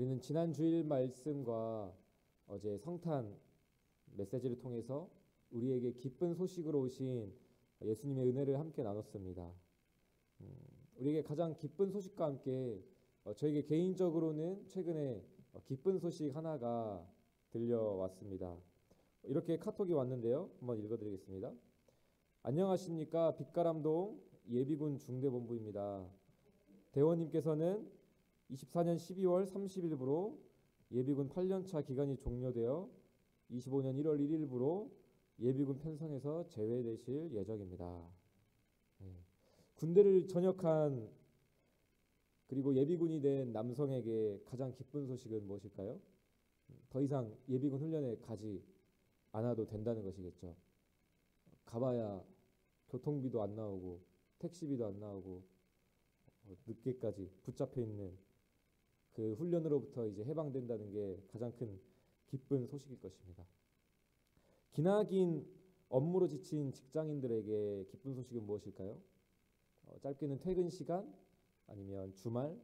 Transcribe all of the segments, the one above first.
우리는 지난 주일 말씀과 어제 성탄 메시지를 통해서 우리에게 기쁜 소식으로 오신 예수님의 은혜를 함께 나눴습니다. 우리에게 가장 기쁜 소식과 함께 저에게 개인적으로는 최근에 기쁜 소식 하나가 들려왔습니다. 이렇게 카톡이 왔는데요. 한번 읽어드리겠습니다. 안녕하십니까. 빛가람동 예비군 중대본부입니다. 대원님께서는 24년 12월 30일부로 예비군 8년차 기간이 종료되어 25년 1월 1일부로 예비군 편성에서 제외되실 예정입니다. 군대를 전역한 그리고 예비군이 된 남성에게 가장 기쁜 소식은 무엇일까요? 더 이상 예비군 훈련에 가지 않아도 된다는 것이겠죠. 가봐야 교통비도 안 나오고 택시비도 안 나오고 늦게까지 붙잡혀 있는 그 훈련으로부터 이제 해방된다는 게 가장 큰 기쁜 소식일 것입니다. 기나긴 업무로 지친 직장인들에게 기쁜 소식은 무엇일까요? 짧게는 퇴근 시간, 아니면 주말,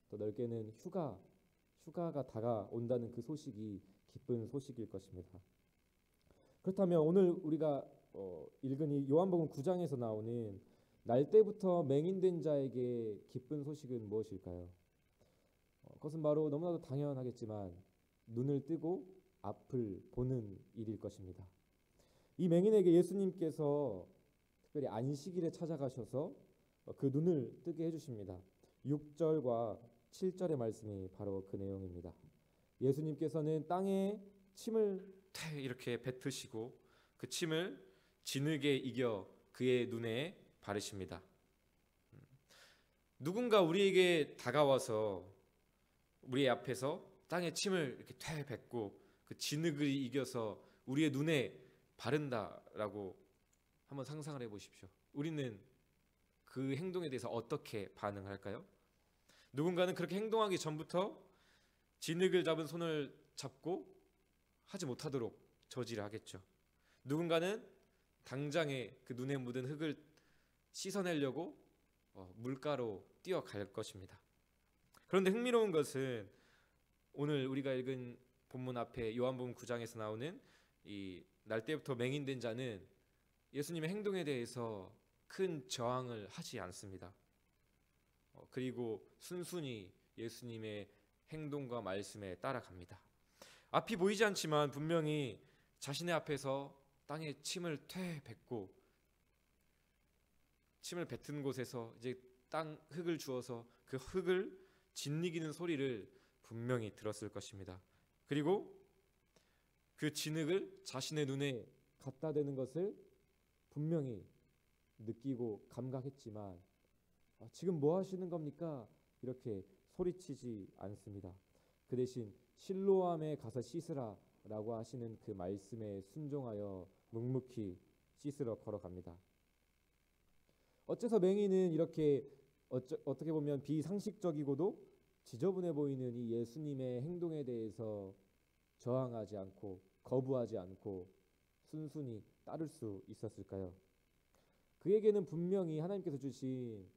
또 넓게는 휴가가 다가온다는 그 소식이 기쁜 소식일 것입니다. 그렇다면 오늘 우리가 읽은 이 요한복음 9장에서 나오는 날 때부터 맹인된 자에게 기쁜 소식은 무엇일까요? 그것은 바로 너무나도 당연하겠지만 눈을 뜨고 앞을 보는 일일 것입니다. 이 맹인에게 예수님께서 특별히 안식일에 찾아가셔서 그 눈을 뜨게 해주십니다. 6절과 7절의 말씀이 바로 그 내용입니다. 예수님께서는 땅에 침을 이렇게 뱉으시고 그 침을 진흙에 이겨 그의 눈에 바르십니다. 누군가 우리에게 다가와서 우리의 앞에서 땅에 침을 이렇게 뱉고 그 진흙을 이겨서 우리의 눈에 바른다라고 한번 상상을 해보십시오. 우리는 그 행동에 대해서 어떻게 반응할까요? 누군가는 그렇게 행동하기 전부터 진흙을 잡은 손을 잡고 하지 못하도록 저지를 하겠죠. 누군가는 당장에 그 눈에 묻은 흙을 씻어내려고 물가로 뛰어갈 것입니다. 그런데 흥미로운 것은 오늘 우리가 읽은 본문 앞에 요한복음 9장에서 나오는 이 날 때부터 맹인된 자는 예수님의 행동에 대해서 큰 저항을 하지 않습니다. 그리고 순순히 예수님의 행동과 말씀에 따라갑니다. 앞이 보이지 않지만 분명히 자신의 앞에서 땅에 침을 뱉고 침을 뱉은 곳에서 이제 땅 흙을 주어서 그 흙을 짓이기는 소리를 분명히 들었을 것입니다. 그리고 그 진흙을 자신의 눈에 갖다 대는 것을 분명히 느끼고 감각했지만 지금 뭐 하시는 겁니까? 이렇게 소리치지 않습니다. 그 대신 실로암에 가서 씻으라 라고 하시는 그 말씀에 순종하여 묵묵히 씻으러 걸어갑니다. 어째서 맹인은 이렇게 어떻게 보면 비상식적이고도 지저분해 보이는 이 예수님의 행동에 대해서 저항하지 않고 거부하지 않고 순순히 따를 수 있었을까요? 그에게는 분명히 하나님께서 주신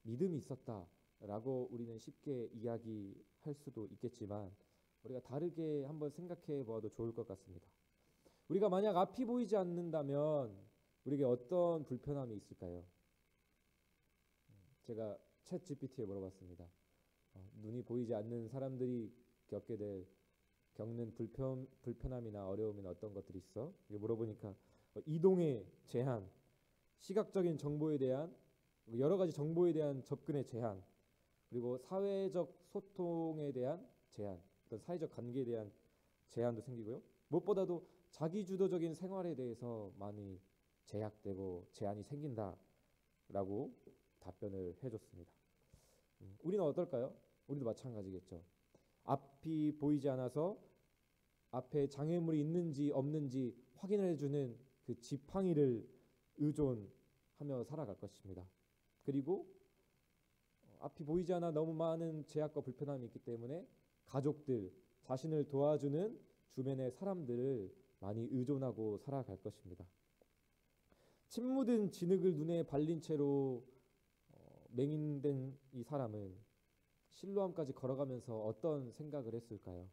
믿음이 있었다라고 우리는 쉽게 이야기할 수도 있겠지만 우리가 다르게 한번 생각해 보아도 좋을 것 같습니다. 우리가 만약 앞이 보이지 않는다면 우리에게 어떤 불편함이 있을까요? 제가 챗 GPT에 물어봤습니다. 눈이 보이지 않는 사람들이 겪는 불편함이나 어려움은 어떤 것들이 있어? 물어보니까 이동의 제한, 시각적인 정보에 대한 여러 가지 정보에 대한 접근의 제한, 그리고 사회적 소통에 대한 제한, 어떤 사회적 관계에 대한 제한도 생기고요. 무엇보다도 자기주도적인 생활에 대해서 많이 제약되고 제한이 생긴다라고 답변을 해줬습니다. 우리는 어떨까요? 우리도 마찬가지겠죠. 앞이 보이지 않아서 앞에 장애물이 있는지 없는지 확인을 해주는 그 지팡이를 의존하며 살아갈 것입니다. 그리고 앞이 보이지 않아 너무 많은 제약과 불편함이 있기 때문에 가족들, 자신을 도와주는 주변의 사람들을 많이 의존하고 살아갈 것입니다. 침 묻은 진흙을 눈에 발린 채로 맹인된 이 사람은 실로암까지 걸어가면서 어떤 생각을 했을까요?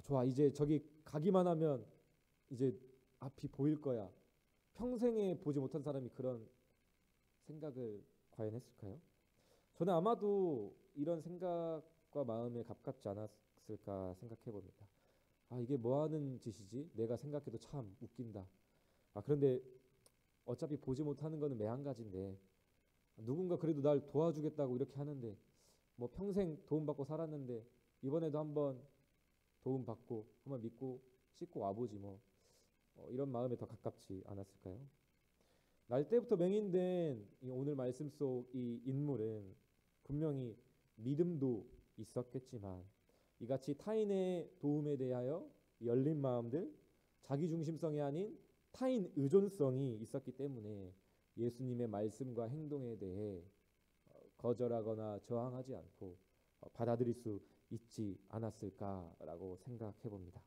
좋아. 이제 저기 가기만 하면 이제 앞이 보일 거야. 평생에 보지 못한 사람이 그런 생각을 과연 했을까요? 저는 아마도 이런 생각과 마음에 가깝지 않았을까 생각해 봅니다. 이게 뭐 하는 짓이지? 내가 생각해도 참 웃긴다. 그런데 어차피 보지 못하는 거는 매한가지인데 누군가 그래도 날 도와주겠다고 이렇게 하는데 뭐 평생 도움받고 살았는데 이번에도 한번 도움받고 한번 믿고 씻고 와보지 뭐. 이런 마음에 더 가깝지 않았을까요? 날 때부터 맹인된 이 오늘 말씀 속 이 인물은 분명히 믿음도 있었겠지만 이같이 타인의 도움에 대하여 열린 마음들, 자기중심성이 아닌 타인 의존성이 있었기 때문에 예수님의 말씀과 행동에 대해 거절하거나 저항하지 않고 받아들일 수 있지 않았을까라고 생각해 봅니다.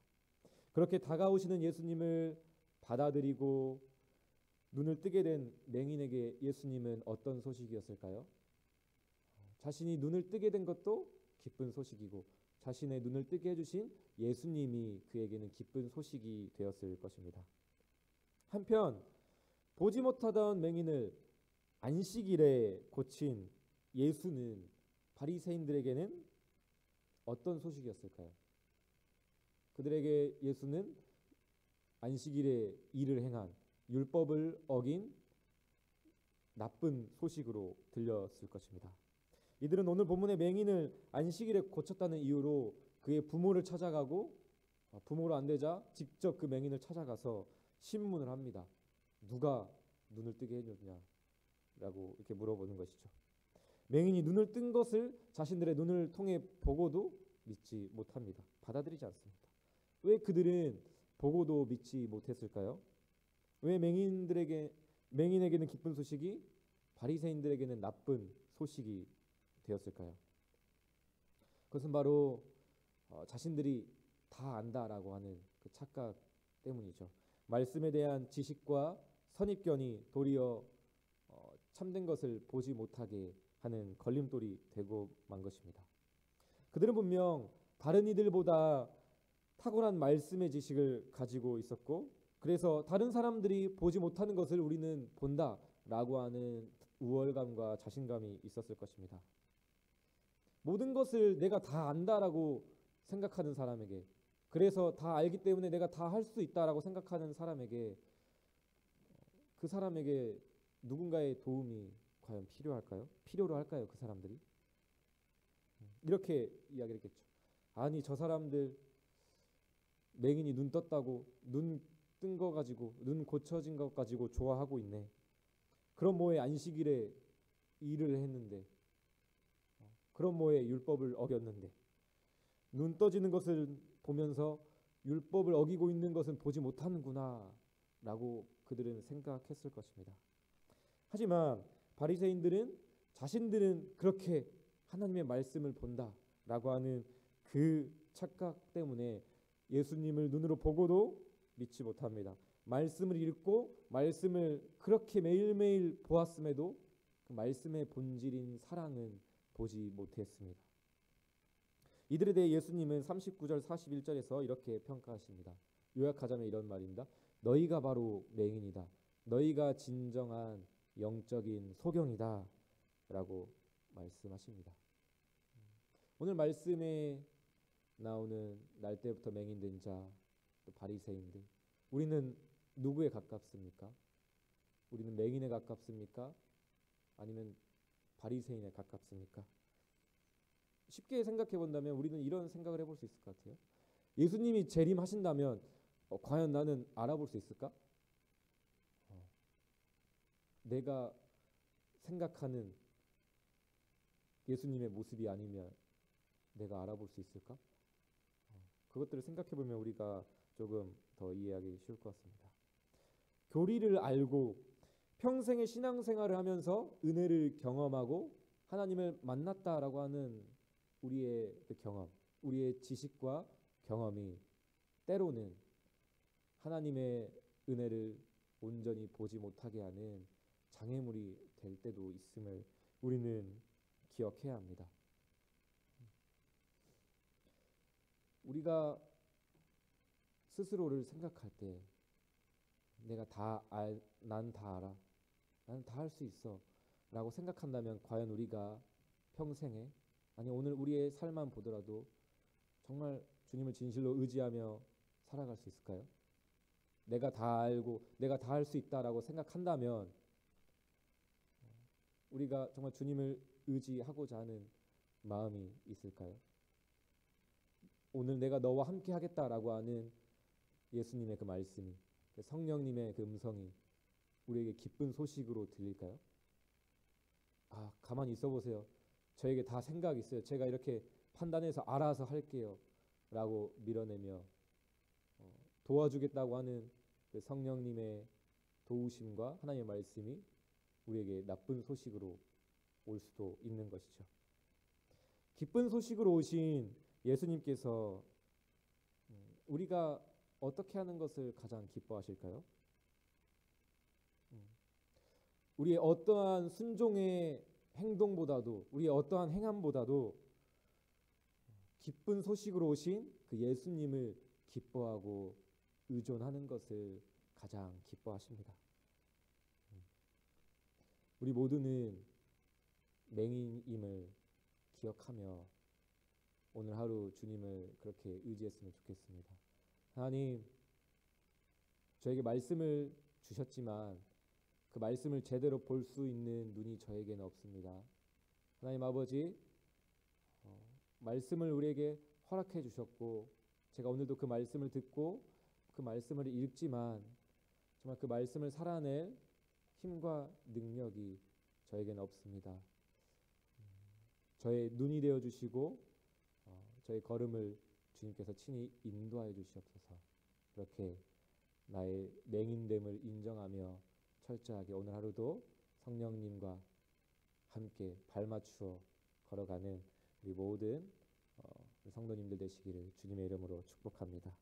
그렇게 다가오시는 예수님을 받아들이고 눈을 뜨게 된 맹인에게 예수님은 어떤 소식이었을까요? 자신이 눈을 뜨게 된 것도 기쁜 소식이고 자신의 눈을 뜨게 해주신 예수님이 그에게는 기쁜 소식이 되었을 것입니다. 한편 보지 못하던 맹인을 안식일에 고친 예수는 바리새인들에게는 어떤 소식이었을까요? 그들에게 예수는 안식일에 일을 행한 율법을 어긴 나쁜 소식으로 들렸을 것입니다. 이들은 오늘 본문의 맹인을 안식일에 고쳤다는 이유로 그의 부모를 찾아가고 부모로 안 되자 직접 그 맹인을 찾아가서 신문을 합니다. 누가 눈을 뜨게 해줬냐라고 이렇게 물어보는 것이죠. 맹인이 눈을 뜬 것을 자신들의 눈을 통해 보고도 믿지 못합니다. 받아들이지 않습니다. 왜 그들은 보고도 믿지 못했을까요? 왜 맹인에게는 기쁜 소식이 바리새인들에게는 나쁜 소식이 되었을까요? 그것은 바로 자신들이 다 안다라고 하는 그 착각 때문이죠. 말씀에 대한 지식과 선입견이 도리어 참된 것을 보지 못하게 하는 걸림돌이 되고 만 것입니다. 그들은 분명 다른 이들보다 탁월한 말씀의 지식을 가지고 있었고 그래서 다른 사람들이 보지 못하는 것을 우리는 본다라고 하는 우월감과 자신감이 있었을 것입니다. 모든 것을 내가 다 안다라고 생각하는 사람에게 그래서 다 알기 때문에 내가 다 할 수 있다라고 생각하는 사람에게 그 사람에게 누군가의 도움이 과연 필요할까요? 필요로 할까요? 그 사람들이? 이렇게 이야기를 했겠죠. 아니 저 사람들 맹인이 눈 떴다고 눈 뜬 거 가지고 눈 고쳐진 것 가지고 좋아하고 있네. 그럼 뭐에 안식일에 일을 했는데 그럼 뭐에 율법을 어겼는데 눈 떠지는 것을 보면서 율법을 어기고 있는 것은 보지 못하는구나 라고 그들은 생각했을 것입니다. 하지만 바리새인들은 자신들은 그렇게 하나님의 말씀을 본다라고 하는 그 착각 때문에 예수님을 눈으로 보고도 믿지 못합니다. 말씀을 읽고 말씀을 그렇게 매일매일 보았음에도 그 말씀의 본질인 사랑은 보지 못했습니다. 이들에 대해 예수님은 39절 41절에서 이렇게 평가하십니다. 요약하자면 이런 말입니다. 너희가 바로 맹인이다. 너희가 진정한 영적인 소경이다 라고 말씀하십니다. 오늘 말씀에 나오는 날 때부터 맹인된 자, 또 바리새인들, 우리는 누구에 가깝습니까? 우리는 맹인에 가깝습니까? 아니면 바리새인에 가깝습니까? 쉽게 생각해 본다면 우리는 이런 생각을 해볼 수 있을 것 같아요. 예수님이 재림하신다면 과연 나는 알아볼 수 있을까? 내가 생각하는 예수님의 모습이 아니면 내가 알아볼 수 있을까? 그것들을 생각해 보면 우리가 조금 더 이해하기 쉬울 것 같습니다. 교리를 알고 평생의 신앙생활을 하면서 은혜를 경험하고 하나님을 만났다라고 하는 우리의 그 경험, 우리의 지식과 경험이 때로는 하나님의 은혜를 온전히 보지 못하게 하는 장애물이 될 때도 있음을 우리는 기억해야 합니다. 우리가 스스로를 생각할 때 내가 난 다 알아, 나는 다 할 수 있어 라고 생각한다면 과연 우리가 평생에, 아니 오늘 우리의 삶만 보더라도 정말 주님을 진실로 의지하며 살아갈 수 있을까요? 내가 다 알고 내가 다 할 수 있다라고 생각한다면 우리가 정말 주님을 의지하고자 하는 마음이 있을까요? 오늘 내가 너와 함께 하겠다라고 하는 예수님의 그 말씀이, 그 성령님의 그 음성이 우리에게 기쁜 소식으로 들릴까요? 아, 가만히 있어 보세요. 저에게 다 생각이 있어요. 제가 이렇게 판단해서 알아서 할게요 라고 밀어내며 도와주겠다고 하는 그 성령님의 도우심과 하나님의 말씀이 우리에게 나쁜 소식으로 올 수도 있는 것이죠. 기쁜 소식으로 오신 예수님께서 우리가 어떻게 하는 것을 가장 기뻐하실까요? 우리의 어떠한 순종의 행동보다도, 우리의 어떠한 행함보다도 기쁜 소식으로 오신 그 예수님을 기뻐하고 의존하는 것을 가장 기뻐하십니다. 우리 모두는 맹인임을 기억하며 오늘 하루 주님을 그렇게 의지했으면 좋겠습니다. 하나님, 저에게 말씀을 주셨지만 그 말씀을 제대로 볼 수 있는 눈이 저에게는 없습니다. 하나님 아버지, 말씀을 우리에게 허락해 주셨고 제가 오늘도 그 말씀을 듣고 그 말씀을 읽지만 정말 그 말씀을 살아낼 힘과 능력이 저에게는 없습니다. 저의 눈이 되어 주시고 저의 걸음을 주님께서 친히 인도하여 주시옵소서. 그렇게 나의 맹인됨을 인정하며 철저하게 오늘 하루도 성령님과 함께 발맞추어 걸어가는 우리 모든 성도님들 되시기를 주님의 이름으로 축복합니다.